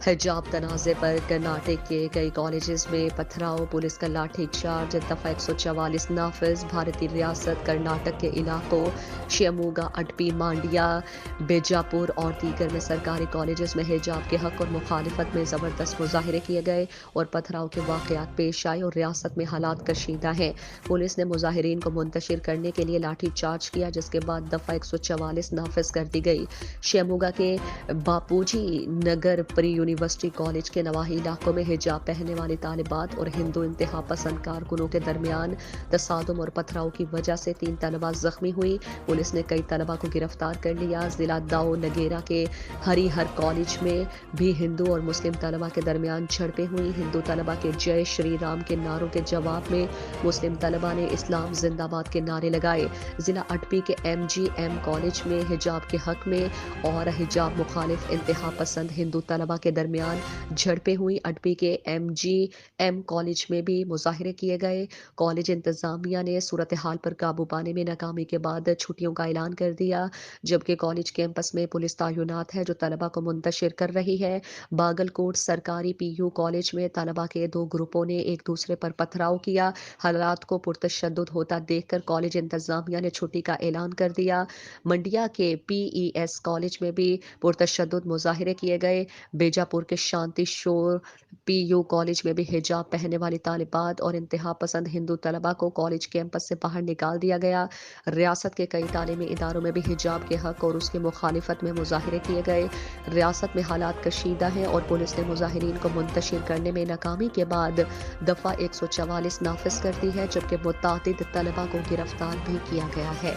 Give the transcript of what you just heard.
حجاب تنازع پر کرناٹک کے کئی کالجز میں پتھراؤ، پولیس کا لاٹھی چارج، دفعہ 144 نافذ۔ بھارتی ریاست کرناٹک کے علاقوں شیموگا، اڈپی، مانڈیا، بیجاپور اور دیگر میں سرکاری کالجز میں حجاب کے حق اور مخالفت میں زبردست مظاہرے کیے گئے اور پتھراؤ کے واقعات پیش آئے اور ریاست میں حالات کشیدہ ہیں۔ پولیس نے مظاہرین کو منتشر کرنے کے لیے لاٹھی چارج کیا، جس کے بعد دفعہ 144 نافذ کر دی گئی۔ شیموگا کے باپوجی نگر پری یونیورسٹی کالج کے نواحی علاقوں میں حجاب پہننے والی طالبات اور ہندو انتہا پسند کارکنوں کے درمیان تصادم اور پتھراؤ کی وجہ سے 3 طلبہ زخمی ہوئی۔ پولیس نے کئی طلبہ کو گرفتار کر لیا۔ ضلع داؤ نگیرا کے ہری ہر کالج میں بھی ہندو اور مسلم طلبہ کے درمیان جھڑپیں ہوئی۔ ہندو طلبہ کے جے شری رام کے نعروں کے جواب میں مسلم طلبہ نے اسلام زندہ باد کے نعرے لگائے۔ ضلع اڈپی کے ایم جی ایم کالج میں حجاب کے حق میں اور حجاب مخالف انتہا پسند ہندو طلبہ کے درمیان جھڑپیں ہوئی۔ اڈپی کے ایم جی ایم کالج میں بھی مظاہرے کیے گئے۔ کالج انتظامیہ نے صورتحال پر قابو پانے میں ناکامی کے بعد چھٹیوں کا اعلان کر دیا، جبکہ کالج کیمپس میں پولیس تعینات ہے جو طلبہ کو منتشر کر رہی ہے۔ باگل کوٹ سرکاری پی یو کالج میں طلبہ کے 2 گروپوں نے ایک دوسرے پر پتھراؤ کیا۔ حالات کو پرتشدد ہوتا دیکھ کر کالج انتظامیہ نے چھٹی کا اعلان کر دیا۔ منڈیا کے پی ای ایس کالج میں بھی پرتشدد مظاہرے کیے گئے۔ بیجاپور کے شانتی شور پی یو کالج میں بھی حجاب پہننے والی طالبات اور انتہا پسند ہندو طلبہ کو کالج کیمپس سے باہر نکال دیا گیا۔ ریاست کے کئی تعلیمی اداروں میں بھی حجاب کے حق اور اس کی مخالفت میں مظاہرے کیے گئے۔ ریاست میں حالات کشیدہ ہیں اور پولیس نے مظاہرین کو منتشر کرنے میں ناکامی کے بعد دفعہ 144 نافذ کر دی ہے، جبکہ متعدد طلبہ کو گرفتار بھی کیا گیا ہے۔